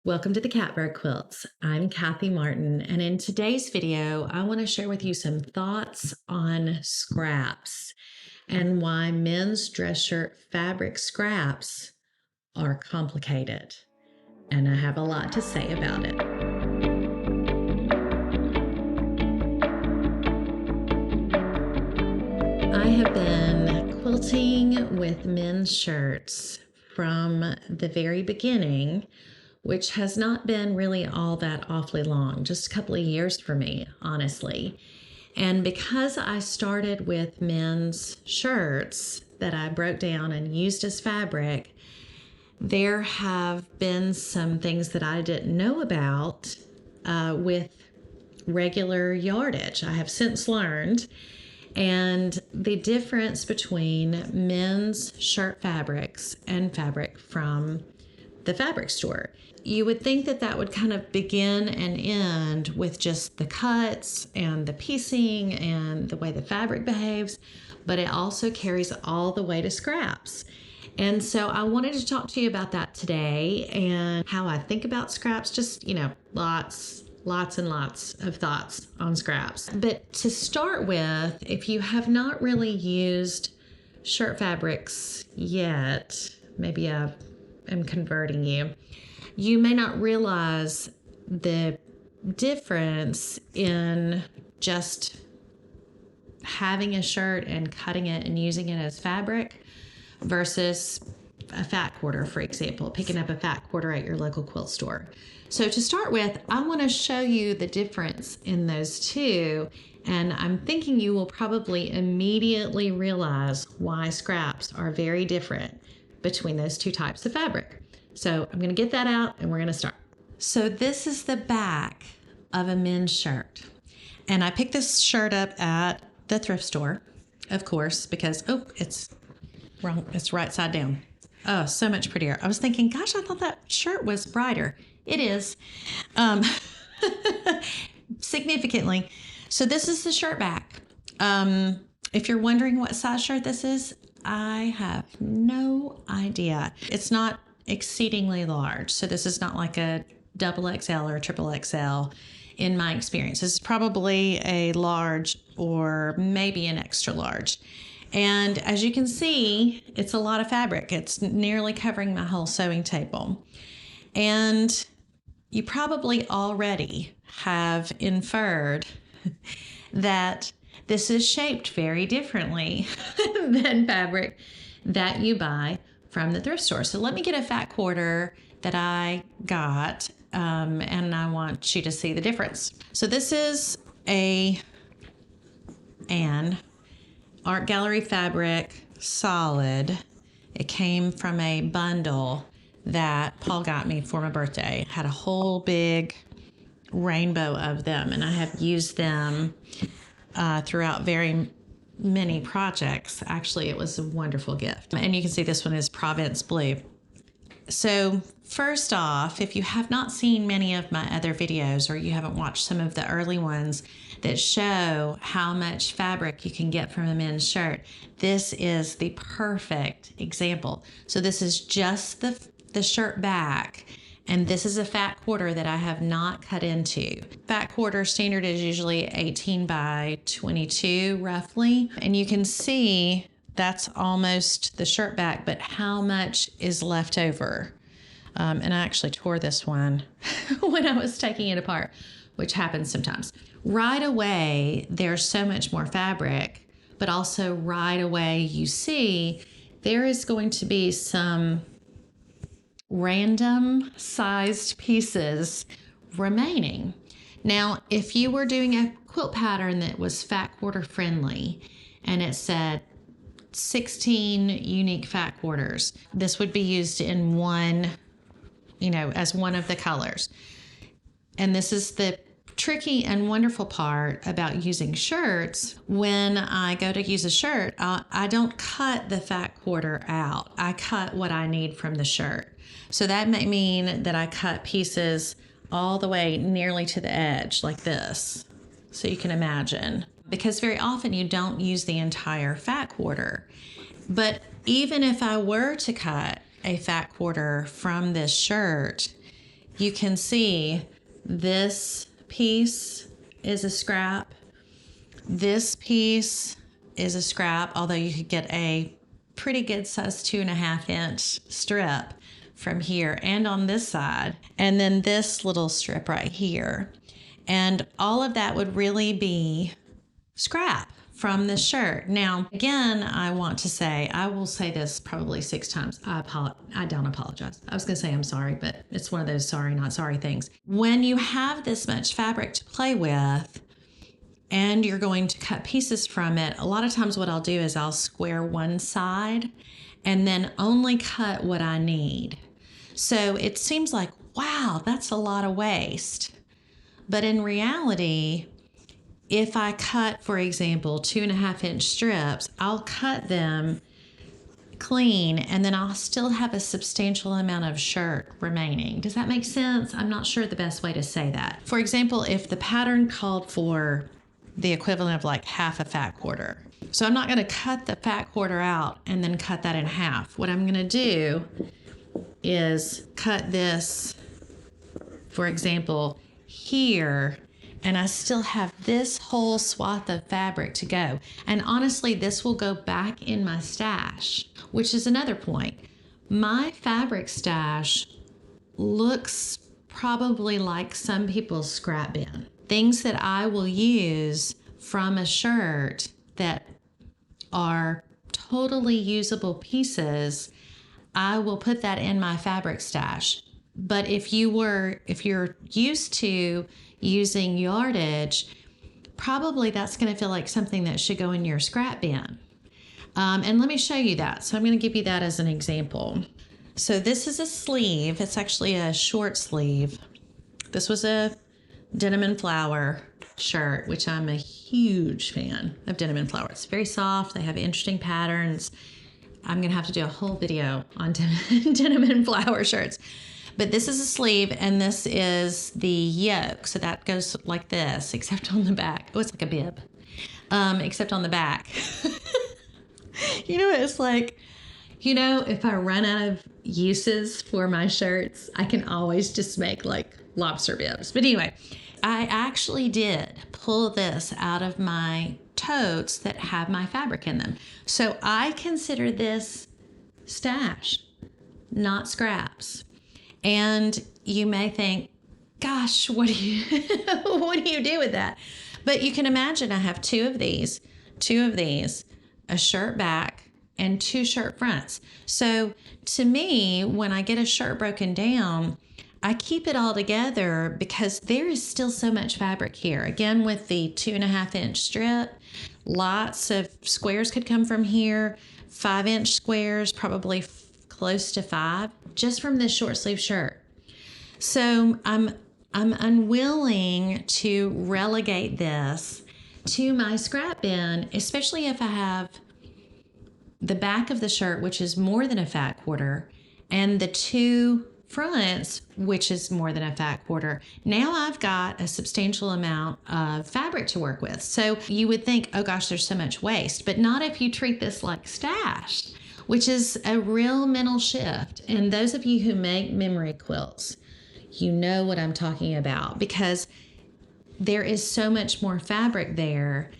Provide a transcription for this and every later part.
Welcome to the Catbird Quilts. I'm Kathy Martin, and in today's video, I want to share with you some thoughts on scraps and why men's dress shirt fabric scraps are complicated. And I have a lot to say about it. I have been quilting with men's shirts from the very beginning, which has not been really all that awfully long, just a couple of years for me, honestly. And because I started with men's shirts that I broke down and used as fabric, there have been some things that I didn't know about with regular yardage. I have since learned. And the difference between men's shirt fabrics and fabric from the fabric store. You would think that that would kind of begin and end with just the cuts and the piecing and the way the fabric behaves, but it also carries all the way to scraps. And so I wanted to talk to you about that today and how I think about scraps, just, lots and lots of thoughts on scraps. But to start with, if you have not really used shirt fabrics yet, maybe I'm converting you, you may not realize the difference in just having a shirt and cutting it and using it as fabric versus a fat quarter, for example, picking up a fat quarter at your local quilt store. So to start with, I want to show you the difference in those two, and I'm thinking you will probably immediately realize why scraps are very different between those two types of fabric. So I'm going to get that out and we're going to start. So this is the back of a men's shirt. And I picked this shirt up at the thrift store, of course, because, it's wrong. It's right side down. Oh, so much prettier. I was thinking, gosh, I thought that shirt was brighter. It is. Significantly. So this is the shirt back. If you're wondering what size shirt this is, I have no idea. It's not exceedingly large. So this is not like a double XL or a triple XL in my experience. This is probably a large or maybe an extra large. And as you can see, it's a lot of fabric. It's nearly covering my whole sewing table. And you probably already have inferred that this is shaped very differently than fabric that you buy from the thrift store. So let me get a fat quarter that I got, and I want you to see the difference. So this is an Art Gallery fabric solid. It came from a bundle that Paul got me for my birthday. It had a whole big rainbow of them, and I have used them throughout very many projects. Actually, it was a wonderful gift. And you can see this one is Provence Blue. So first off, if you have not seen many of my other videos or you haven't watched some of the early ones that show how much fabric you can get from a men's shirt, this is the perfect example. So this is just the shirt back. And this is a fat quarter that I have not cut into. Fat quarter standard is usually 18 by 22 roughly. And you can see that's almost the shirt back, but how much is left over? And I actually tore this one when I was taking it apart, which happens sometimes. Right away, there's so much more fabric, but also right away you see there is going to be some random sized pieces remaining. Now, if you were doing a quilt pattern that was fat quarter friendly and it said 16 unique fat quarters, this would be used in one, as one of the colors. And this is the tricky and wonderful part about using shirts. When I go to use a shirt, I don't cut the fat quarter out. I cut what I need from the shirt. So that may mean that I cut pieces all the way nearly to the edge like this. So you can imagine, because very often you don't use the entire fat quarter. But even if I were to cut a fat quarter from this shirt, you can see this piece is a scrap. This piece is a scrap, although you could get a pretty good size 2.5-inch strip from here and on this side. And then this little strip right here. And all of that would really be scrap from this shirt. Now, again, I want to say, I will say this probably 6 times. I don't apologize. I was going to say I'm sorry, but it's one of those sorry, not sorry things. When you have this much fabric to play with and you're going to cut pieces from it, a lot of times what I'll do is I'll square one side and then only cut what I need. So it seems like, wow, that's a lot of waste. But in reality, if I cut, for example, 2.5-inch strips, I'll cut them clean and then I'll still have a substantial amount of shirt remaining. Does that make sense? I'm not sure the best way to say that. For example, if the pattern called for the equivalent of like half a fat quarter. So I'm not going to cut the fat quarter out and then cut that in half. What I'm going to do is cut this, for example, here, and I still have this whole swath of fabric to go. And honestly, this will go back in my stash, which is another point. My fabric stash looks probably like some people's scrap bin. Things that I will use from a shirt that are totally usable pieces, I will put that in my fabric stash. But if you're used to using yardage, probably that's going to feel like something that should go in your scrap bin. And let me show you that. So I'm going to give you that as an example. So this is a sleeve. It's actually a short sleeve. This was a Denim and Flower shirt, which I'm a huge fan of Denim and Flower. It's very soft. They have interesting patterns. I'm going to have to do a whole video on Denim and Flower shirts. But this is a sleeve and this is the yoke. So that goes like this, except on the back. Oh, it's like a bib, except on the back. You know, it's like, you know, if I run out of uses for my shirts, I can always just make like lobster bibs. But anyway, I actually did pull this out of my totes that have my fabric in them. So I consider this stash, not scraps. And you may think, gosh, what do you do with that? But you can imagine I have two of these, a shirt back and 2 shirt fronts. So to me, when I get a shirt broken down, I keep it all together because there is still so much fabric here. Again, with the 2.5-inch strip, lots of squares could come from here, 5-inch squares, probably close to 5, just from this short sleeve shirt. So I'm unwilling to relegate this to my scrap bin, especially if I have the back of the shirt, which is more than a fat quarter, and the 2 fronts, which is more than a fat quarter. Now I've got a substantial amount of fabric to work with. So you would think, oh gosh, there's so much waste, but not if you treat this like stash, which is a real mental shift. And those of you who make memory quilts, you know what I'm talking about, because there is so much more fabric there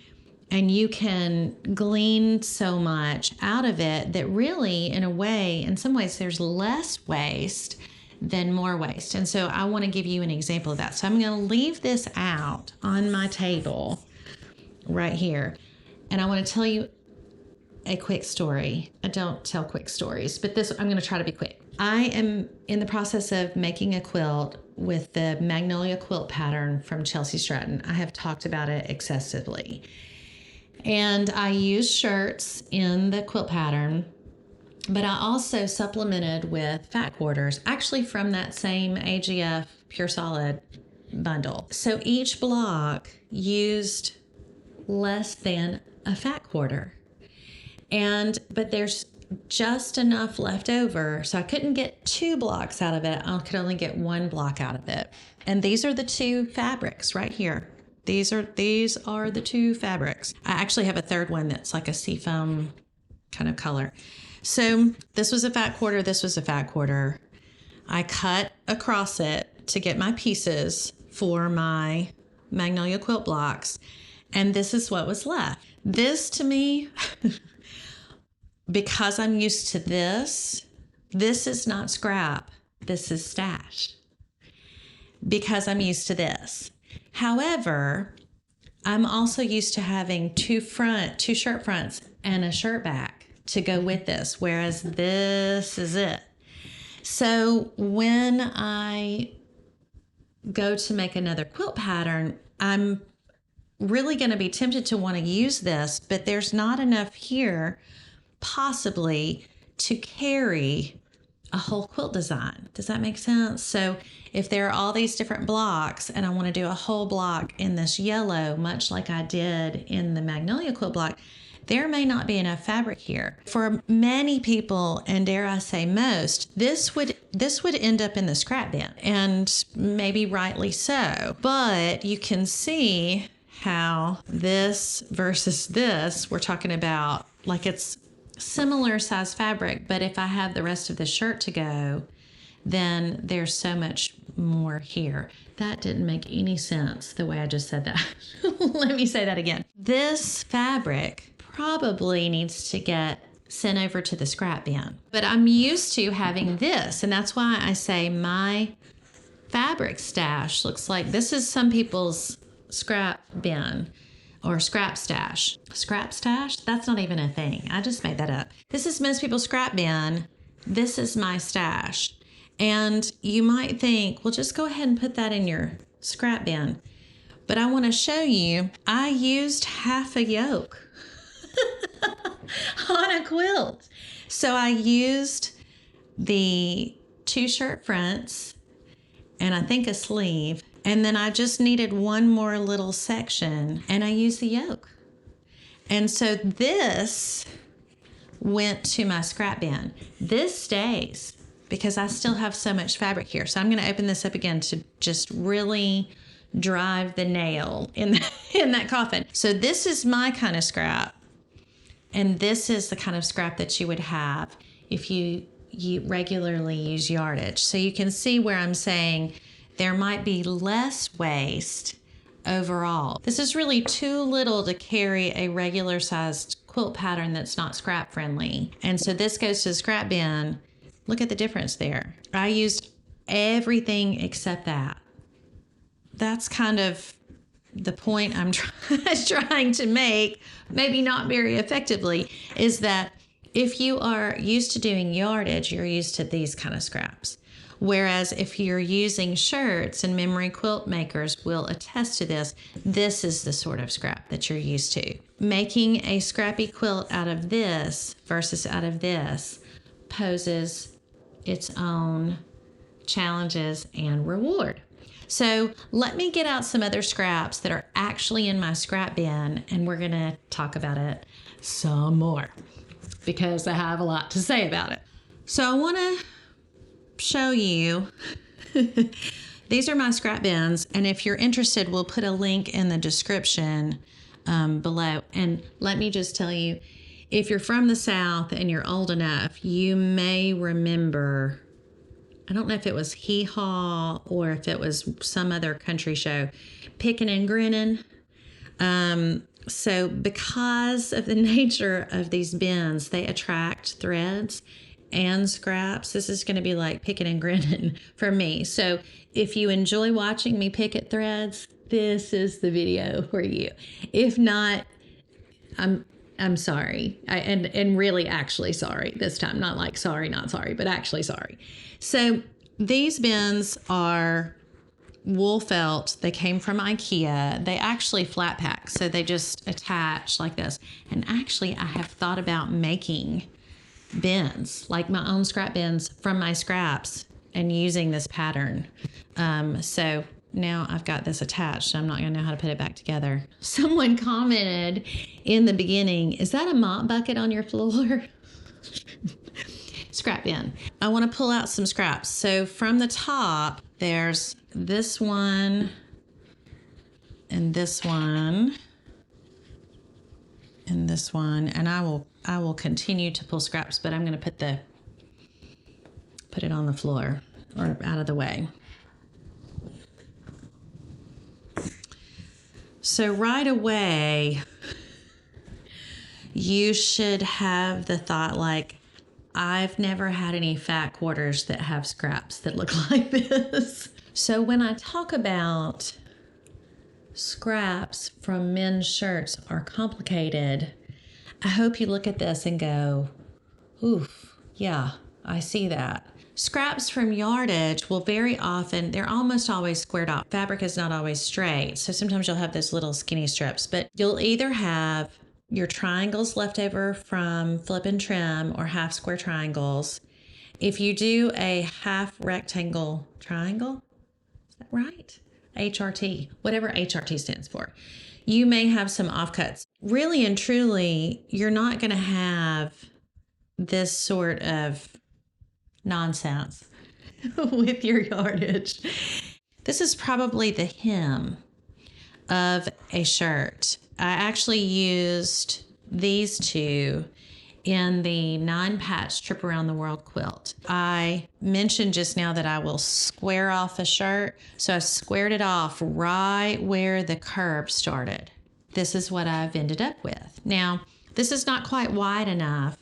and you can glean so much out of it that really, in a way, in some ways, there's less waste than more waste. And so I want to give you an example of that. So I'm going to leave this out on my table right here. And I want to tell you a quick story. I don't tell quick stories, but this, I'm going to try to be quick. I am in the process of making a quilt with the Magnolia quilt pattern from Chelsea Stratton. I have talked about it excessively. And I use shirts in the quilt pattern, but I also supplemented with fat quarters, actually from that same AGF Pure Solid bundle. So each block used less than a fat quarter. But there's just enough left over. So I couldn't get 2 blocks out of it. I could only get 1 block out of it. And these are the 2 fabrics right here. These are the 2 fabrics. I actually have a third one that's like a seafoam kind of color. So this was a fat quarter. This was a fat quarter. I cut across it to get my pieces for my Magnolia quilt blocks, and this is what was left. This to me, because I'm used to this is not scrap, this is stash, because I'm used to this. However, I'm also used to having two shirt fronts and a shirt back to go with this, whereas this is it. So when I go to make another quilt pattern, I'm really going to be tempted to want to use this, but there's not enough here possibly to carry a whole quilt design. Does that make sense? So if there are all these different blocks and I want to do a whole block in this yellow, much like I did in the Magnolia quilt block, there may not be enough fabric here. For many people, and dare I say most, this would end up in the scrap bin, and maybe rightly so. But you can see how this versus this, we're talking about like it's similar size fabric, but if I have the rest of the shirt to go, then there's so much more here. That didn't make any sense the way I just said that. Let me say that again. This fabric probably needs to get sent over to the scrap bin, but I'm used to having this, and that's why I say my fabric stash looks like this is some people's scrap bin or scrap stash. Scrap stash? That's not even a thing. I just made that up. This is most people's scrap bin. This is my stash. And you might think, well, just go ahead and put that in your scrap bin. But I want to show you, I used half a yoke on a quilt. So I used the two shirt fronts and I think a sleeve. And then I just needed one more little section and I used the yoke. And so this went to my scrap bin. This stays because I still have so much fabric here. So I'm going to open this up again to just really drive the nail in that coffin. So this is my kind of scrap. And this is the kind of scrap that you would have if you regularly use yardage. So you can see where I'm saying there might be less waste overall. This is really too little to carry a regular sized quilt pattern that's not scrap friendly. And so this goes to the scrap bin. Look at the difference there. I used everything except that. That's kind of the point I'm trying to make, maybe not very effectively, is that if you are used to doing yardage, you're used to these kind of scraps. Whereas if you're using shirts, and memory quilt makers will attest to this, this is the sort of scrap that you're used to. Making a scrappy quilt out of this versus out of this poses its own challenges and reward. So let me get out some other scraps that are actually in my scrap bin, and we're going to talk about it some more because I have a lot to say about it. So I want to show you these are my scrap bins, and if you're interested, we'll put a link in the description below. And let me just tell you, if you're from the South and you're old enough, you may remember, I don't know if it was Hee Haw or if it was some other country show, Pickin' and Grinnin'. So because of the nature of these bins, they attract threads and scraps. This is going to be like Pickin' and Grinnin' for me. So if you enjoy watching me pick at threads, this is the video for you. If not, I'm sorry. And really actually sorry this time. Not like sorry, not sorry, but actually sorry. So these bins are wool felt. They came from IKEA. They actually flat pack. So they just attach like this. And actually I have thought about making bins, like my own scrap bins from my scraps, and using this pattern. So now I've got this attached. I'm not going to know how to put it back together. Someone commented in the beginning, is that a mop bucket on your floor? Scrap bin. I want to pull out some scraps. So from the top, there's this one and this one and this one, and I will continue to pull scraps, but I'm going to put it on the floor or out of the way. So right away, you should have the thought like, I've never had any fat quarters that have scraps that look like this. So when I talk about scraps from men's shirts are complicated, I hope you look at this and go, oof, yeah, I see that. Scraps from yardage will very often, they're almost always squared off. Fabric is not always straight. So sometimes you'll have those little skinny strips, but you'll either have your triangles left over from flip and trim or half square triangles. If you do a half rectangle triangle, is that right? HRT, whatever HRT stands for, you may have some offcuts. Really and truly, you're not going to have this sort of nonsense with your yardage. This is probably the hem of a shirt. I actually used these two in the 9-patch trip around the world quilt. I mentioned just now that I will square off a shirt. So I squared it off right where the curve started. This is what I've ended up with. Now, this is not quite wide enough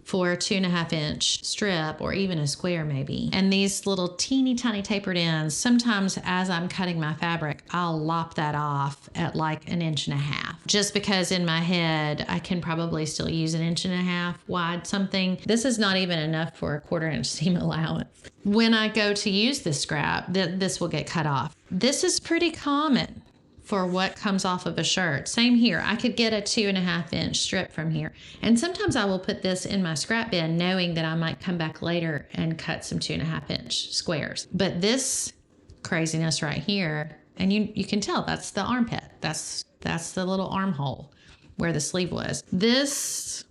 for a 2.5-inch strip or even a square maybe. And these little teeny tiny tapered ends, sometimes as I'm cutting my fabric, I'll lop that off at like 1.5 inches, just because in my head, I can probably still use 1.5 inches wide something. This is not even enough for a 1/4 inch seam allowance. When I go to use this scrap, this will get cut off. This is pretty common for what comes off of a shirt. Same here. I could get a 2.5-inch strip from here. And sometimes I will put this in my scrap bin knowing that I might come back later and cut some 2.5-inch squares. But this craziness right here, and you can tell that's the armpit. That's the little armhole where the sleeve was. This,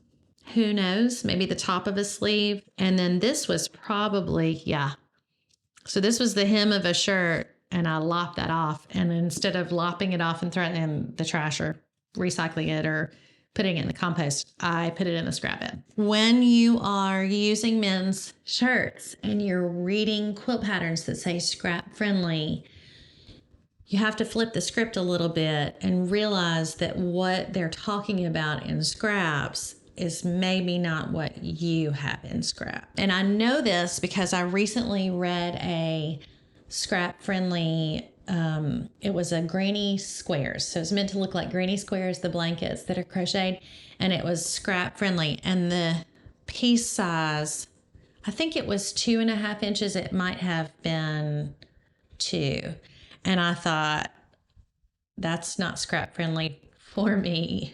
who knows, maybe the top of a sleeve. And then this was probably, yeah. So this was the hem of a shirt. And I lopped that off. And instead of lopping it off and throwing it in the trash or recycling it or putting it in the compost, I put it in the scrap bin. When you are using men's shirts and you're reading quilt patterns that say scrap friendly, you have to flip the script a little bit and realize that what they're talking about in scraps is maybe not what you have in scrap. And I know this because I recently read a scrap friendly, it was a granny squares. So it's meant to look like granny squares, the blankets that are crocheted, and it was scrap friendly. And the piece size, I think it was 2.5 inches. It might have been 2. And I thought, that's not scrap friendly for me.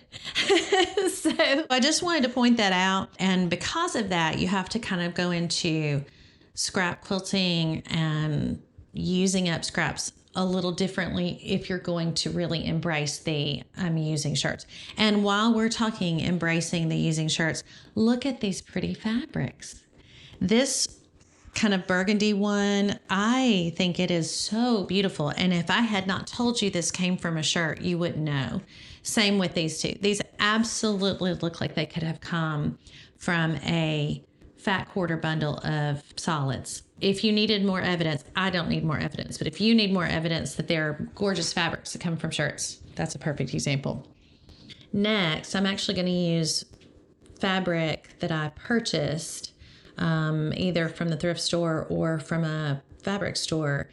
So I just wanted to point that out. And because of that, you have to kind of go into scrap quilting and using up scraps a little differently if you're going to really embrace the I'm using shirts. And while we're talking embracing the using shirts, look at these pretty fabrics. This kind of burgundy one, I think it is so beautiful. And if I had not told you this came from a shirt, you wouldn't know. Same with these two. These absolutely look like they could have come from a fat quarter bundle of solids. If you needed more evidence, I don't need more evidence, but if you need more evidence that they're gorgeous fabrics that come from shirts, that's a perfect example. Next, I'm actually going to use fabric that I purchased either from the thrift store or from a fabric store,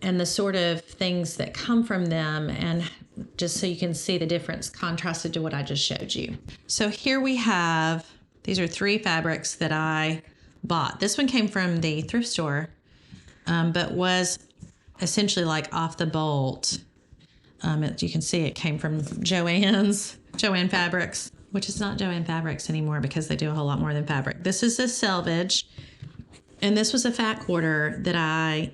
and the sort of things that come from them, and just so you can see the difference contrasted to what I just showed you. So here we have, these are 3 fabrics that I bought. This one came from the thrift store, but was essentially like off the bolt. You can see it came from Joann Fabrics, which is not Joann Fabrics anymore because they do a whole lot more than fabric. This is a selvage, and this was a fat quarter that I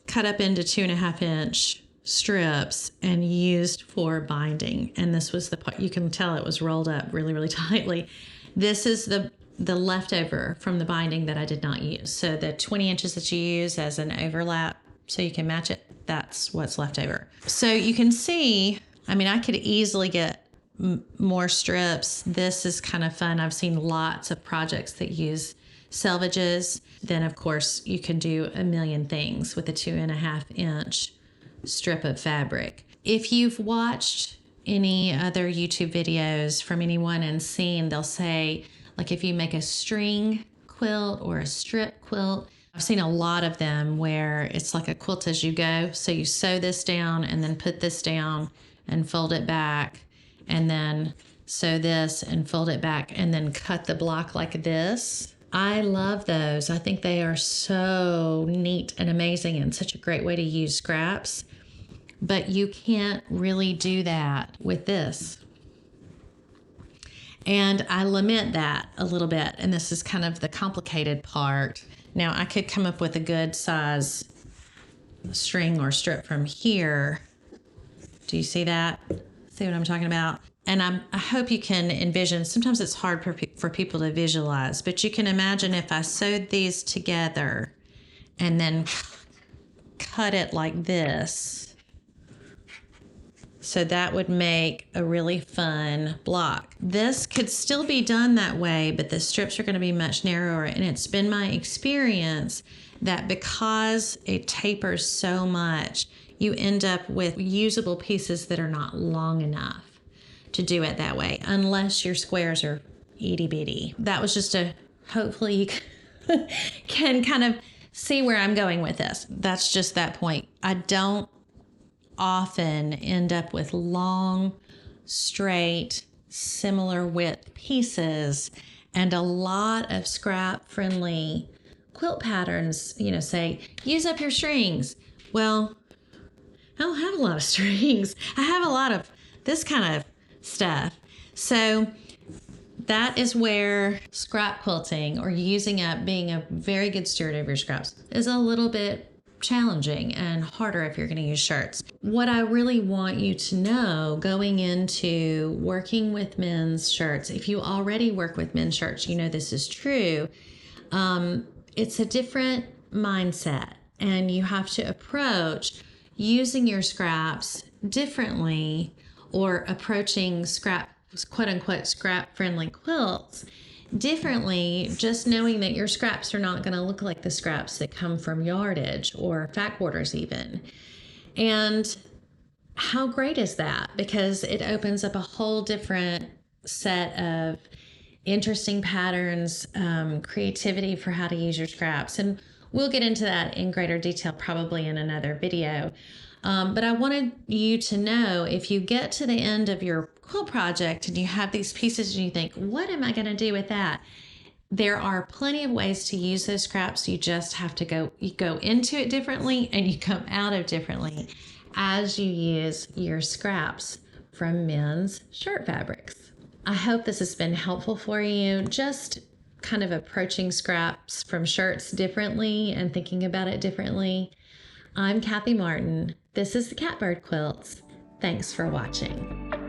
cut up into 2.5-inch strips and used for binding. And this was the part, you can tell it was rolled up really, really tightly. This is the leftover from the binding that I did not use. So the 20 inches that you use as an overlap so you can match it, that's what's left over. So you can see, I mean, I could easily get more strips. This is kind of fun. I've seen lots of projects that use selvages. Then of course you can do a million things with a 2.5-inch strip of fabric. If you've watched any other YouTube videos from anyone and seen, they'll say, like, if you make a string quilt or a strip quilt, I've seen a lot of them where it's like a quilt as you go. So you sew this down and then put this down and fold it back, and then sew this and fold it back, and then cut the block like this. I love those. I think they are so neat and amazing and such a great way to use scraps. But you can't really do that with this. And I lament that a little bit. And this is kind of the complicated part. Now, I could come up with a good size string or strip from here. Do you see that? See what I'm talking about? And I hope you can envision, sometimes it's hard for people to visualize, but you can imagine if I sewed these together and then cut it like this. So that would make a really fun block. This could still be done that way, but the strips are going to be much narrower. And it's been my experience that because it tapers so much, you end up with usable pieces that are not long enough to do it that way, unless your squares are itty bitty. That was just hopefully you can kind of see where I'm going with this. That's just that point. I don't often end up with long, straight, similar width pieces, and a lot of scrap friendly quilt patterns, say, use up your strings. Well, I don't have a lot of strings. I have a lot of this kind of stuff. So that is where scrap quilting, or using up, being a very good steward of your scraps, is a little bit challenging and harder if you're going to use shirts. What I really want you to know going into working with men's shirts, if you already work with men's shirts, you know this is true. It's a different mindset, and you have to approach using your scraps differently, or approaching scrap, quote unquote, scrap friendly quilts differently, just knowing that your scraps are not going to look like the scraps that come from yardage or fat quarters even. And how great is that? Because it opens up a whole different set of interesting patterns, creativity for how to use your scraps. And we'll get into that in greater detail probably in another video. But I wanted you to know, if you get to the end of your quilt project and you have these pieces and you think, what am I going to do with that? There are plenty of ways to use those scraps. You just have to you go into it differently and you come out of differently as you use your scraps from men's shirt fabrics. I hope this has been helpful for you, just kind of approaching scraps from shirts differently and thinking about it differently. I'm Kathy Martin. This is the Catbird Quilts. Thanks for watching.